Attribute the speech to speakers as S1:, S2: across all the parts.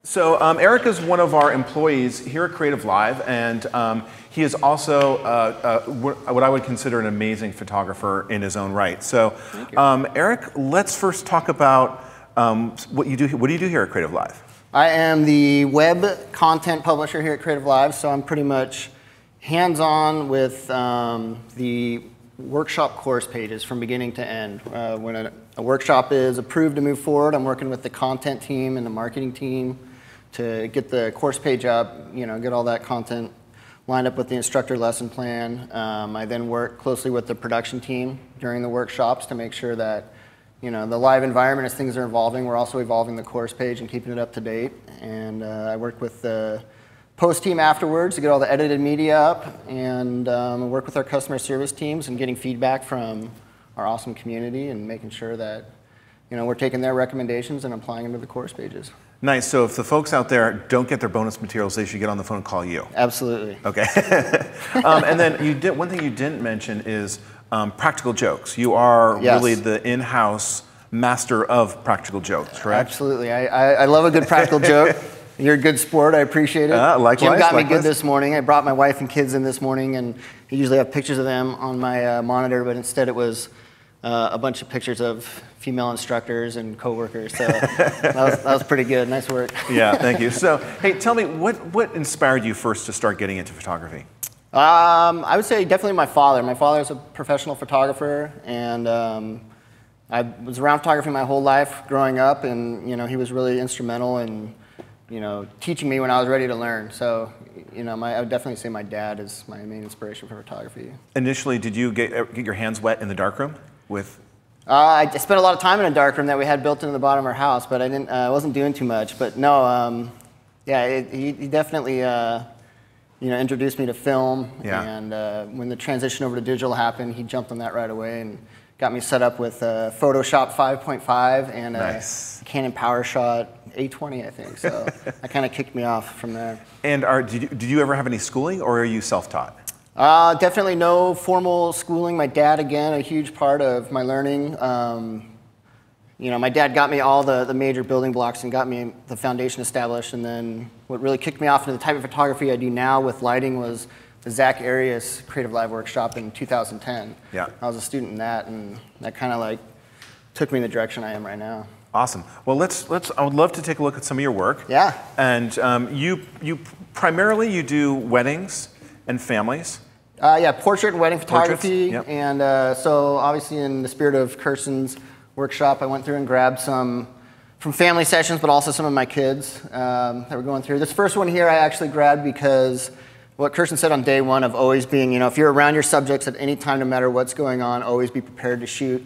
S1: So Eric is one of our employees here at CreativeLive, and he is also what I would consider an amazing photographer in his own right. So Eric, let's first talk about what you do. What do you do here at CreativeLive?
S2: I am the web content publisher here at CreativeLive, so I'm pretty much hands-on with the workshop course pages from beginning to end. When a workshop is approved to move forward, I'm working with the content team and the marketing team to get the course page up, get all that content lined up with the instructor lesson plan. I then work closely with the production team during the workshops to make sure that the live environment, as things are evolving, we're also evolving the course page and keeping it up to date. And I work with the post team afterwards to get all the edited media up, and work with our customer service teams and getting feedback from our awesome community and making sure that we're taking their recommendations and applying them to the course pages.
S1: Nice. So if the folks out there don't get their bonus materials, they should get on the phone and call you.
S2: Absolutely.
S1: Okay. And then one thing you didn't mention is practical jokes. You are really the in-house master of practical jokes, correct?
S2: Absolutely. I love a good practical joke. You're a good sport. I appreciate it.
S1: Likewise.
S2: Jim got me good this morning. I brought my wife and kids in this morning, and I usually have pictures of them on my monitor, but instead it was a bunch of pictures of female instructors and coworkers. So that was pretty good. Nice work.
S1: Yeah, thank you. So, hey, tell me, what inspired you first to start getting into photography?
S2: I would say definitely my father. My father is a professional photographer, and I was around photography my whole life growing up, and he was really instrumental in teaching me when I was ready to learn. So, I would definitely say my dad is my main inspiration for photography.
S1: Initially, did you get your hands wet in the darkroom with?
S2: I spent a lot of time in a darkroom that we had built into the bottom of our house, but I wasn't doing too much. But no, he definitely introduced me to film. Yeah. And when the transition over to digital happened, he jumped on that right away and got me set up with Photoshop 5.5 and nice. A Canon PowerShot 820, I think. So that kind of kicked me off from there. And
S1: did you ever have any schooling, or are you self-taught?
S2: Definitely no formal schooling. My dad, again, a huge part of my learning. My dad got me all the major building blocks and got me the foundation established. And then what really kicked me off into the type of photography I do now with lighting was the Zach Arias CreativeLive workshop in 2010. Yeah. I was a student in that, and that kind of took me in the direction I am right now.
S1: Awesome. Well, I would love to take a look at some of your work.
S2: Yeah.
S1: And you primarily do weddings and families.
S2: Yeah, portrait and wedding photography. Yep. And so obviously in the spirit of Kirsten's workshop, I went through and grabbed some from family sessions, but also some of my kids that were going through. This first one here I actually grabbed because what Kirsten said on day one of always being, if you're around your subjects at any time, no matter what's going on, always be prepared to shoot.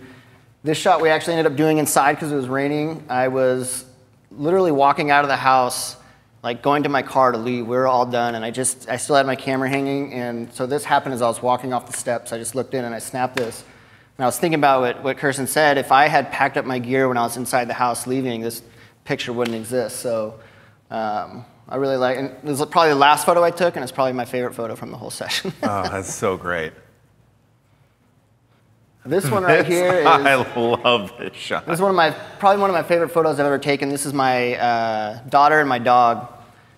S2: This shot we actually ended up doing inside because it was raining. I was literally walking out of the house, going to my car to leave. We were all done, and I still had my camera hanging, and so this happened as I was walking off the steps. I just looked in and I snapped this. And I was thinking about what Kirsten said. If I had packed up my gear when I was inside the house leaving, this picture wouldn't exist. So I really like, and it was probably the last photo I took, and it's probably my favorite photo from the whole session.
S1: Oh, that's so great.
S2: This one right here is...
S1: I love this shot.
S2: This is probably one of my favorite photos I've ever taken. This is my daughter and my dog.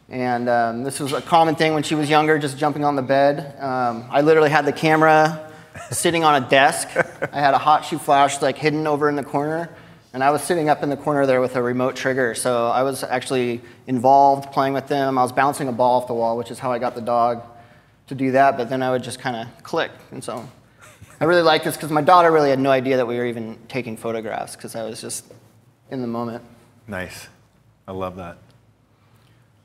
S2: And this was a common thing when she was younger, just jumping on the bed. I literally had the camera sitting on a desk. I had a hot shoe flash hidden over in the corner. And I was sitting up in the corner there with a remote trigger. So I was actually involved playing with them. I was bouncing a ball off the wall, which is how I got the dog to do that. But then I would just kind of click. And so I really like this because my daughter really had no idea that we were even taking photographs because I was just in the moment.
S1: Nice. I love that.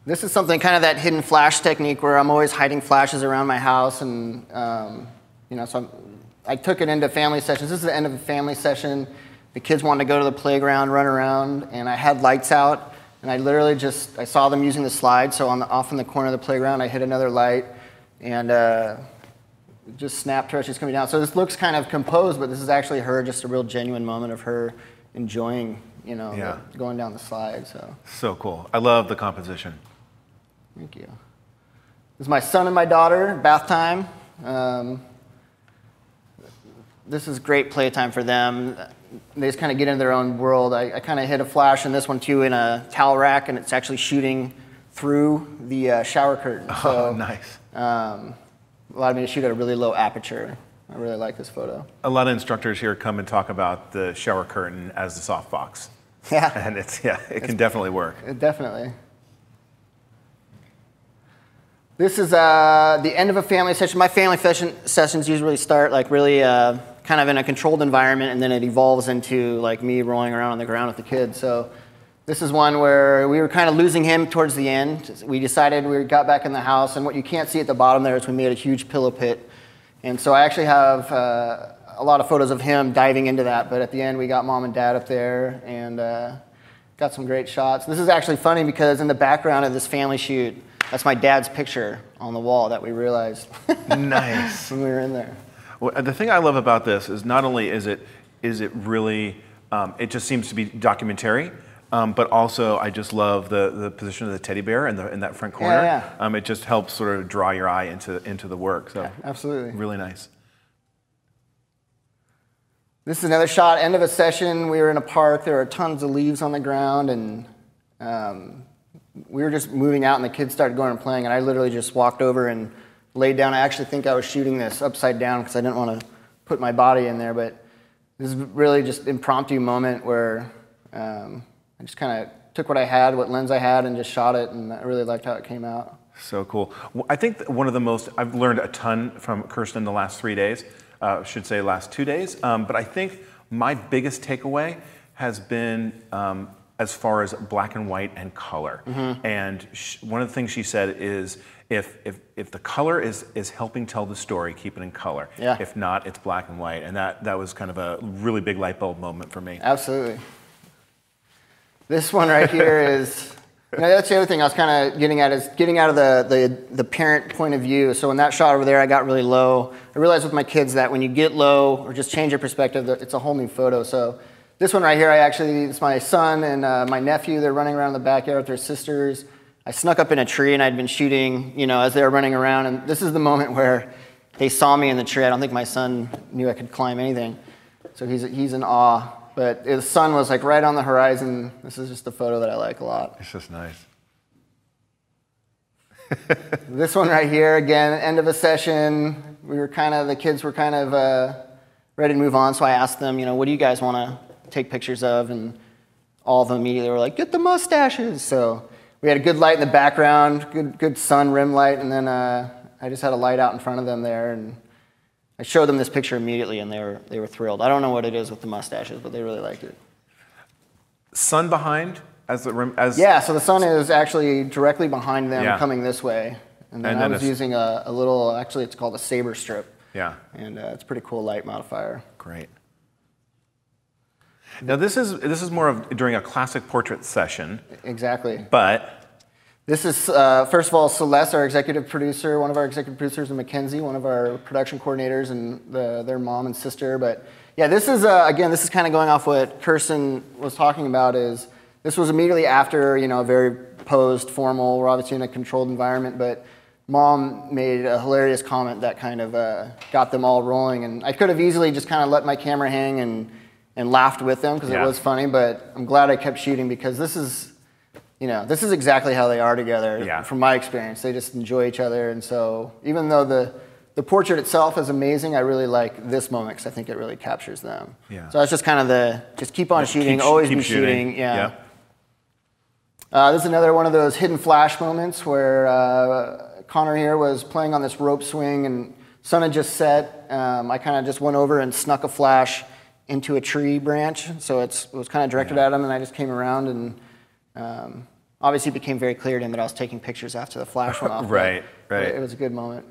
S2: This is something kind of that hidden flash technique where I'm always hiding flashes around my house. And, so I took it into family sessions. This is the end of a family session. The kids wanted to go to the playground, run around, and I had lights out. And I literally I saw them using the slide. So off in the corner of the playground, I hit another light and just snapped her as she's coming down. So this looks kind of composed, but this is actually her, just a real genuine moment of her enjoying, going down the slide.
S1: So cool. I love the composition.
S2: Thank you. This is my son and my daughter, bath time. this is great playtime for them. They just kind of get into their own world. I kind of hit a flash in this one too in a towel rack, and it's actually shooting through the shower curtain.
S1: So, nice.
S2: Allowed me to shoot at a really low aperture. I really like this photo.
S1: A lot of instructors here come and talk about the shower curtain as the softbox.
S2: Yeah.
S1: And it can definitely work.
S2: Definitely. This is the end of a family session. My family sessions usually start like really kind of in a controlled environment, and then it evolves into like me rolling around on the ground with the kids. So this is one where we were kind of losing him towards the end. We decided we got back in the house, and what you can't see at the bottom there is we made a huge pillow pit. And so I actually have a lot of photos of him diving into that, but at the end we got mom and dad up there and got some great shots. This is actually funny because in the background of this family shoot, that's my dad's picture on the wall that we realized
S1: nice
S2: when we were in there.
S1: Well, the thing I love about this is not only is it really, it just seems to be documentary, but also I just love the position of the teddy bear in that front corner.
S2: Yeah.
S1: It just helps sort of draw your eye into the work. So
S2: yeah, absolutely.
S1: Really nice.
S2: This is another shot, end of a session. We were in a park. There were tons of leaves on the ground, and we were just moving out, and the kids started going and playing, and I literally just walked over and laid down. I actually think I was shooting this upside down because I didn't want to put my body in there, but this is really just impromptu moment where I just kind of took what I had, what lens I had, and just shot it, and I really liked how it came out.
S1: So cool. I think one of the most, I've learned a ton from Kirsten in the last 3 days, should say last 2 days, but I think my biggest takeaway has been as far as black and white and color. Mm-hmm. And one of the things she said is, if the color is helping tell the story, keep it in color.
S2: Yeah.
S1: If not, it's black and white. And that was kind of a really big light bulb moment for me.
S2: Absolutely. This one right here is, that's the other thing I was kind of getting at, is getting out of the parent point of view. So in that shot over there, I got really low. I realized with my kids that when you get low or just change your perspective, it's a whole new photo. So this one right here, it's my son and my nephew. They're running around in the backyard with their sisters. I snuck up in a tree, and I'd been shooting, as they were running around. And this is the moment where they saw me in the tree. I don't think my son knew I could climb anything. So he's in awe. But the sun was like right on the horizon. This is just a photo that I like a lot.
S1: It's just nice.
S2: This one right here, again, end of a session. The kids were kind of ready to move on. So I asked them, what do you guys want to take pictures of? And all of them immediately were like, get the mustaches. So we had a good light in the background, good sun rim light, and then I just had a light out in front of them there, and I showed them this picture immediately, and they were thrilled. I don't know what it is with the mustaches, but they really liked it.
S1: Sun behind as the rim as
S2: yeah. So the sun is actually directly behind them, coming this way, and then I was using a little. Actually, it's called a saber strip. Yeah. And it's a pretty cool light modifier.
S1: Great. Now this is more of during a classic portrait session.
S2: Exactly.
S1: But
S2: this is first of all Celeste, our executive producer, one of our executive producers, and Mackenzie, one of our production coordinators, and their mom and sister. But yeah, this is again, this is kind of going off what Kirsten was talking about. Is this was immediately after a very posed, formal. We're obviously in a controlled environment, but Mom made a hilarious comment that kind of got them all rolling, and I could have easily just kind of let my camera hang and laughed with them because it was funny, but I'm glad I kept shooting because this is exactly how they are together from my experience. They just enjoy each other, and so even though the portrait itself is amazing, I really like this moment because I think it really captures them. Yeah. So that's just kind of just keep on shooting, always be shooting. Yeah. This is another one of those hidden flash moments where Connor here was playing on this rope swing and sun had just set. I kind of just went over and snuck a flash into a tree branch, so it was kind of directed at him, and I just came around, and obviously it became very clear to him that I was taking pictures after the flash went off. Right. It was a good moment.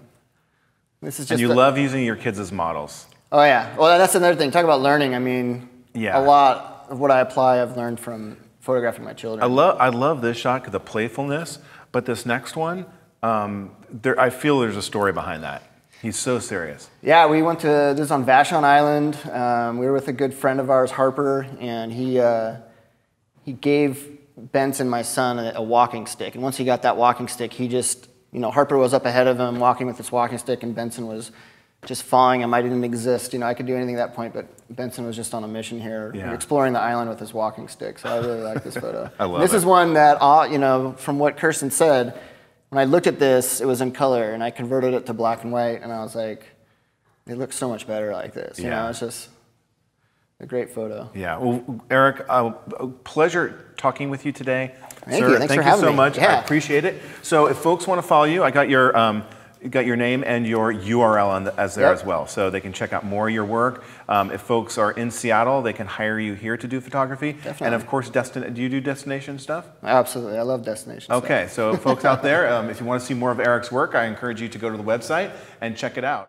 S2: This is just.
S1: And you love using your kids as models.
S2: Oh yeah, well that's another thing. Talk about learning. I mean, a lot of what I apply I've learned from photographing my children. I love this shot because the playfulness, but this next one, I feel there's a story behind that. He's so serious. Yeah, we went to, this is on Vashon Island. We were with a good friend of ours, Harper, and he gave Benson, my son, a walking stick. And once he got that walking stick, he just, Harper was up ahead of him walking with this walking stick, and Benson was just following him. I didn't exist. You know, I could do anything at that point, but Benson was just on a mission here, exploring the island with his walking stick. So I really like this photo.
S1: I love
S2: this is one that, you know, from what Kirsten said, when I looked at this, it was in color, and I converted it to black and white, and I was like, it looks so much better like this. You know, it's just a great photo.
S1: Yeah. Well, Eric, pleasure talking with you today.
S2: Thank you. Thanks for having me.
S1: Thank you so much. I appreciate it. So if folks want to follow you, I got your name and your URL as well, so they can check out more of your work. If folks are in Seattle, they can hire you here to do photography.
S2: Definitely.
S1: And of course, do you do destination stuff?
S2: Absolutely, I love destination stuff.
S1: Okay, so folks out there, if you want to see more of Eric's work, I encourage you to go to the website and check it out.